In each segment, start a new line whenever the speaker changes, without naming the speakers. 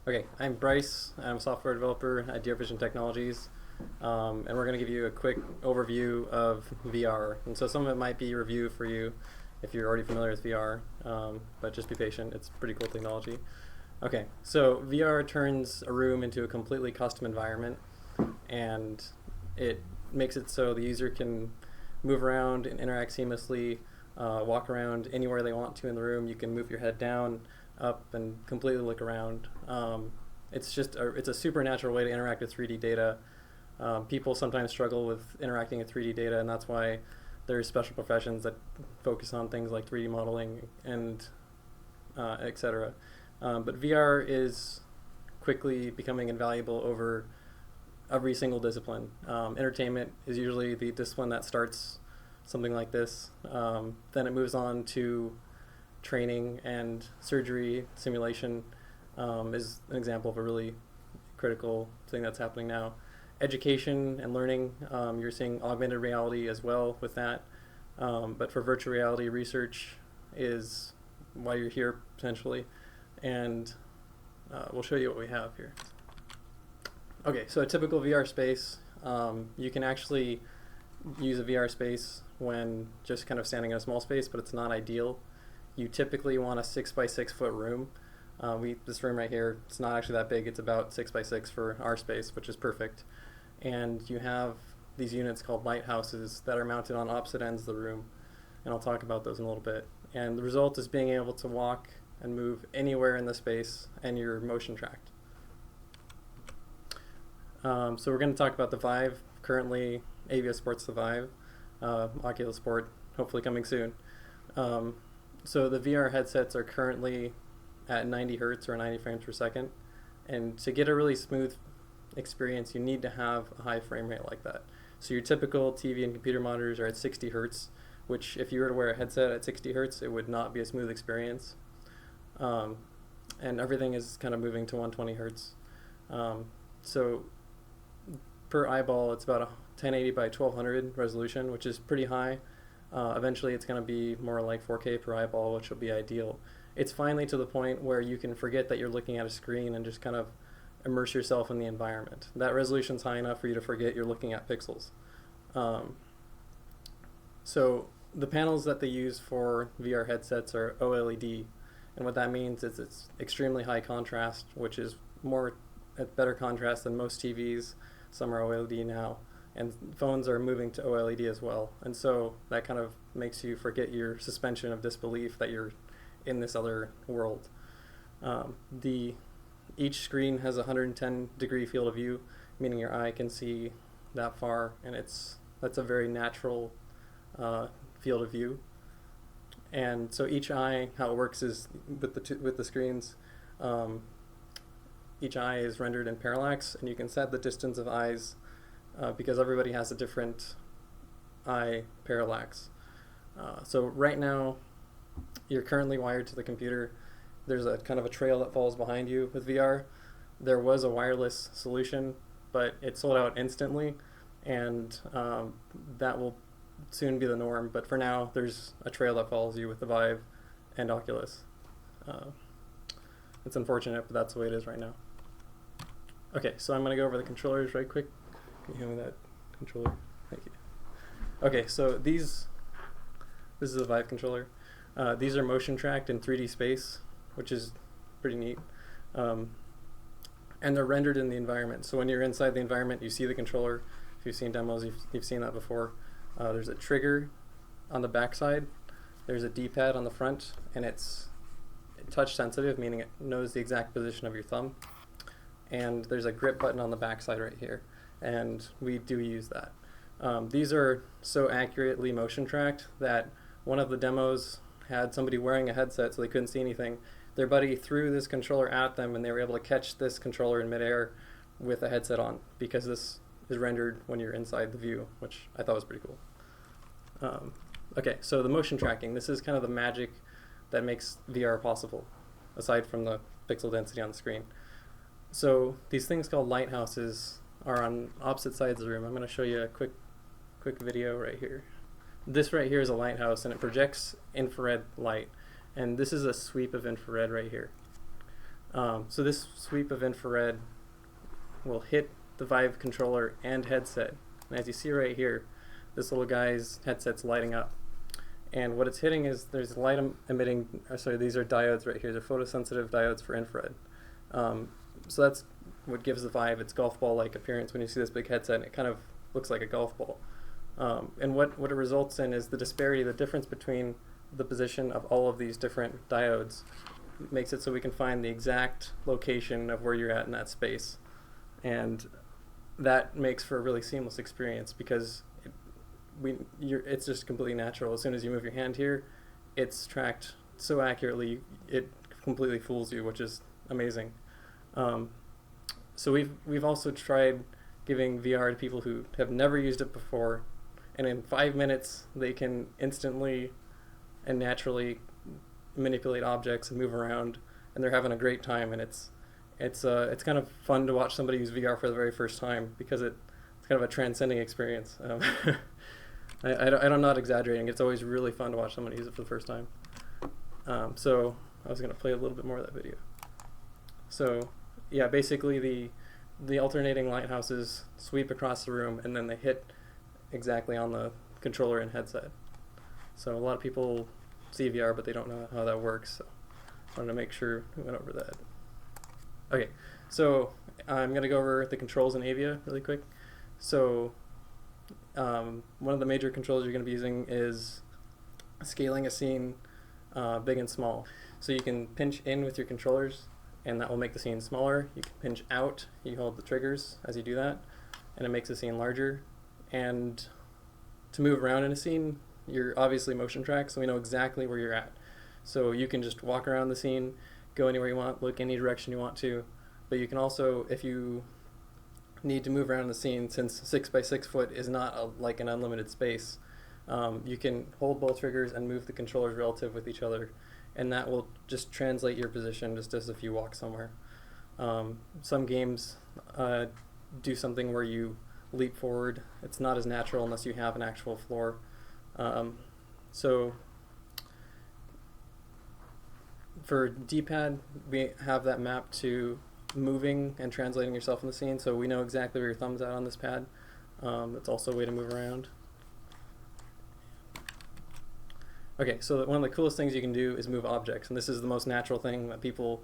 Okay, I'm Bryce. I'm a software developer at Deer Vision Technologies, and we're going to give you a quick overview of VR. And so some of it might be review for you if you're already familiar with VR, but just be patient. It's pretty cool technology. Okay, so VR turns a room into a completely custom environment, and it makes it so the user can move around and interact seamlessly, walk around anywhere they want to in the room. You can move your head down, up, and completely look around. It's a supernatural way to interact with 3D data. People sometimes struggle with interacting with 3D data, and that's why there's special professions that focus on things like 3D modeling and etc. But VR is quickly becoming invaluable over every single discipline. Entertainment is usually the discipline that starts something like this. Then it moves on to training, and surgery simulation is an example of a really critical thing that's happening now. Education and learning, you're seeing augmented reality as well with that. But for virtual reality, research is why you're here potentially. And we'll show you what we have here. Okay, so a typical VR space, you can actually use a VR space when just kind of standing in a small space, but it's not ideal. You typically want a 6 by 6 foot room. This room right here, it's not actually that big. It's about 6 by 6 for our space, which is perfect. And you have these units called lighthouses that are mounted on opposite ends of the room. And I'll talk about those in a little bit. And the result is being able to walk and move anywhere in the space, and you're motion tracked. So we're going to talk about the Vive. Currently, Aivia supports the Vive. Oculus Sport, hopefully coming soon. So the VR headsets are currently at 90 hertz or 90 frames per second. And to get a really smooth experience, you need to have a high frame rate like that. So your typical TV and computer monitors are at 60 hertz, which if you were to wear a headset at 60 hertz, it would not be a smooth experience. And everything is kind of moving to 120 hertz. So per eyeball, it's about a 1080 by 1200 resolution, which is pretty high. Eventually it's going to be more like 4K per eyeball, which will be ideal. It's finally to the point where you can forget that you're looking at a screen and just kind of immerse yourself in the environment. That resolution's high enough for you to forget you're looking at pixels. So the panels that they use for VR headsets are OLED, and what that means is it's extremely high contrast, which is better contrast than most TVs. Some are OLED now. And phones are moving to OLED as well. And so that kind of makes you forget your suspension of disbelief that you're in this other world. Each screen has a 110 degree field of view, meaning your eye can see that far, and that's a very natural field of view. And so each eye, how it works is with the screens, each eye is rendered in parallax, and you can set the distance of eyes because everybody has a different eye parallax. So right now, you're currently wired to the computer. There's a kind of a trail that falls behind you with VR. There was a wireless solution, but it sold out instantly, and that will soon be the norm. But for now, there's a trail that follows you with the Vive and Oculus. It's unfortunate, but that's the way it is right now. Okay, so I'm going to go over the controllers right quick. Can you hand me that controller? Thank you. Okay, so this is a Vive controller. These are motion tracked in 3D space, which is pretty neat. And they're rendered in the environment. So when you're inside the environment, you see the controller. If you've seen demos, you've seen that before. There's a trigger on the back side. There's a D-pad on the front, and it's touch sensitive, meaning it knows the exact position of your thumb. And there's a grip button on the back side right here. And we do use that. These are so accurately motion tracked that one of the demos had somebody wearing a headset so they couldn't see anything. Their buddy threw this controller at them, and they were able to catch this controller in midair with a headset on, because this is rendered when you're inside the view, which I thought was pretty cool. Okay, so the motion tracking. This is kind of the magic that makes VR possible, aside from the pixel density on the screen. So these things called lighthouses are on opposite sides of the room. I'm going to show you a quick video right here. This right here is a lighthouse, and it projects infrared light. And this is a sweep of infrared right here. So this sweep of infrared will hit the Vive controller and headset. And as you see right here, this little guy's headset's lighting up. And what it's hitting is there's light emitting, sorry, these are diodes right here. They're photosensitive diodes for infrared. So that's what gives the Vive its golf ball-like appearance when you see this big headset. It kind of looks like a golf ball. And what it results in is the disparity, the difference between the position of all of these different diodes makes it so we can find the exact location of where you're at in that space. And that makes for a really seamless experience because it's just completely natural. As soon as you move your hand here, it's tracked so accurately, it completely fools you, which is amazing. So we've also tried giving VR to people who have never used it before, and in 5 minutes they can instantly and naturally manipulate objects and move around, and they're having a great time. And it's kind of fun to watch somebody use VR for the very first time because it's kind of a transcending experience. I'm not exaggerating. It's always really fun to watch somebody use it for the first time. So I was going to play a little bit more of that video. So yeah, basically the alternating lighthouses sweep across the room and then they hit exactly on the controller and headset. So a lot of people see VR, but they don't know how that works. So I wanted to make sure we went over that. Okay, so I'm going to go over the controls in Aivia really quick. So one of the major controls you're going to be using is scaling a scene big and small. So you can pinch in with your controllers and that will make the scene smaller. You can pinch out, you hold the triggers as you do that, and it makes the scene larger. And to move around in a scene, you're obviously motion tracked, so we know exactly where you're at. So you can just walk around the scene, go anywhere you want, look any direction you want to, but you can also, if you need to move around the scene, since 6 by 6 foot is not like an unlimited space, you can hold both triggers and move the controllers relative with each other, and that will just translate your position just as if you walk somewhere. Some games do something where you leap forward. It's not as natural unless you have an actual floor. So for D-pad, we have that mapped to moving and translating yourself in the scene, so we know exactly where your thumb's at on this pad. It's also a way to move around. Okay, so one of the coolest things you can do is move objects, and this is the most natural thing that people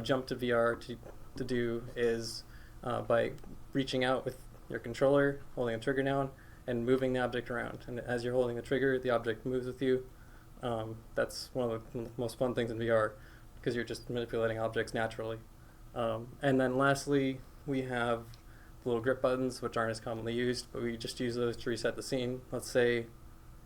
jump to VR to do is by reaching out with your controller, holding a trigger down, and moving the object around. And as you're holding the trigger, the object moves with you. That's one of the most fun things in VR because you're just manipulating objects naturally. And then lastly, we have the little grip buttons, which aren't as commonly used, but we just use those to reset the scene. Let's say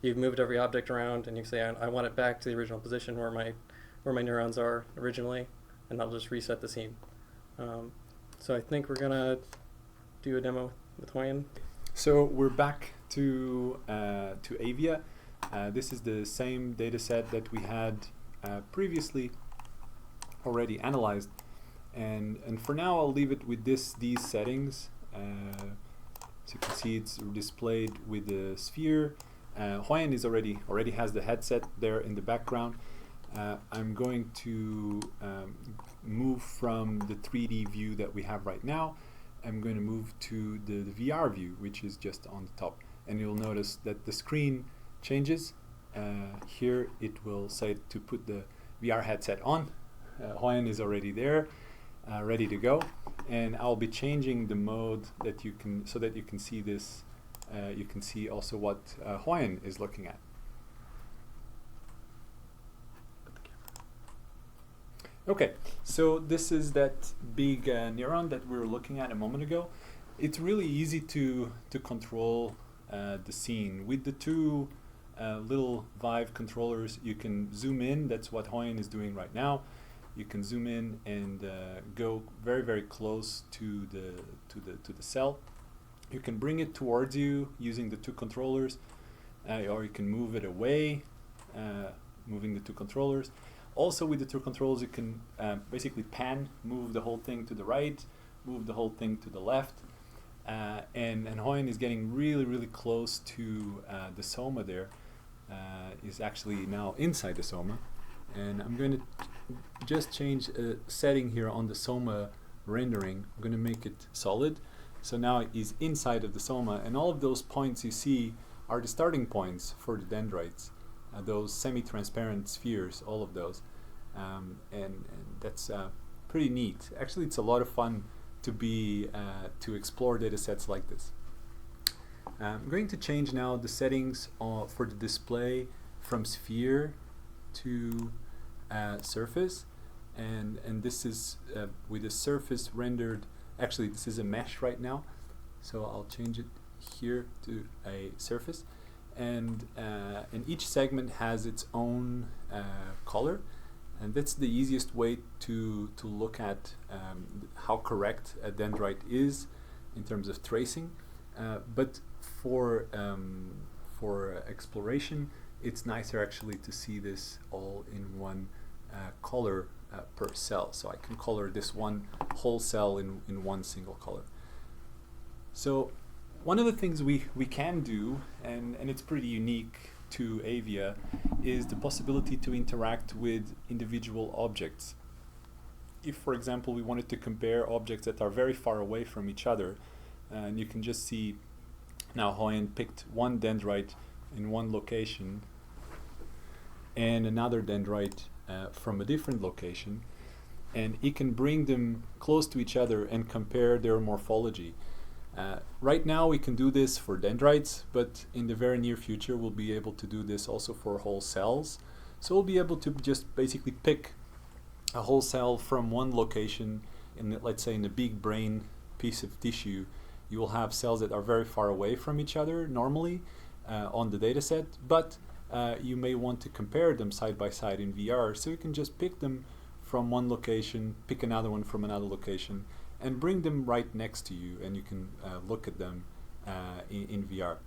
you've moved every object around and you say, I want it back to the original position where my neurons are originally, and that'll just reset the scene. So I think we're gonna do a demo with Hoyen.
So we're back to Aivia. This is the same data set that we had previously already analyzed, and for now I'll leave it with these settings. So you can see it's displayed with the sphere. Hoyen is already has the headset there in the background. I'm going to move from the 3D view that we have right now. I'm going to move to the VR view, which is just on the top, and you'll notice that the screen changes. Here it will say to put the VR headset on. Hoyen is already there, ready to go, and I'll be changing the mode that you can, so that you can see this. You can see also what Hoyen is looking at. Okay, so this is that big neuron that we were looking at a moment ago. It's really easy to control the scene. With the two little Vive controllers, you can zoom in. That's what Hoyen is doing right now. You can zoom in and go very, very close to the cell. You can bring it towards you using the two controllers, or you can move it away, moving the two controllers. Also with the two controls, you can basically pan, move the whole thing to the right, move the whole thing to the left. And Hoyen is getting really, really close to the soma there. Is actually now inside the soma. And I'm going to just change a setting here on the soma rendering. I'm going to make it solid. So now it is inside of the soma, and all of those points you see are the starting points for the dendrites. Those semi-transparent spheres, all of those. And that's pretty neat. Actually, it's a lot of fun to explore data sets like this. I'm going to change now the settings for the display from sphere to surface, and this is with the surface rendered. Actually, this is a mesh right now, so I'll change it here to a surface, and each segment has its own color, and that's the easiest way to look at how correct a dendrite is in terms of tracing. But for exploration, it's nicer actually to see this all in one color per cell. So I can color this one whole cell in one single color. So one of the things we can do, and it's pretty unique to Aivia, is the possibility to interact with individual objects. If, for example, we wanted to compare objects that are very far away from each other, and you can just see now Hoyen picked one dendrite in one location and another dendrite from a different location, and he can bring them close to each other and compare their morphology. Right now we can do this for dendrites, but in the very near future we'll be able to do this also for whole cells. So we'll be able to just basically pick a whole cell from one location, let's say in a big brain piece of tissue. You will have cells that are very far away from each other normally on the data set, but you may want to compare them side by side in VR, so you can just pick them from one location, pick another one from another location, and bring them right next to you, and you can look at them in VR.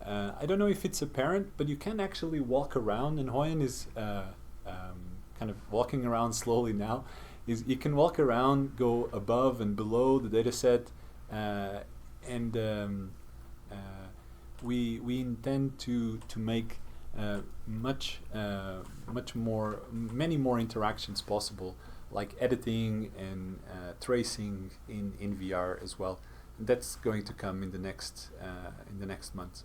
I don't know if it's apparent, but you can actually walk around, and Hoyen is kind of walking around slowly now. You can walk around, go above and below the data set, and we intend to make many more interactions possible, like editing and tracing in VR as well. And that's going to come in the next months.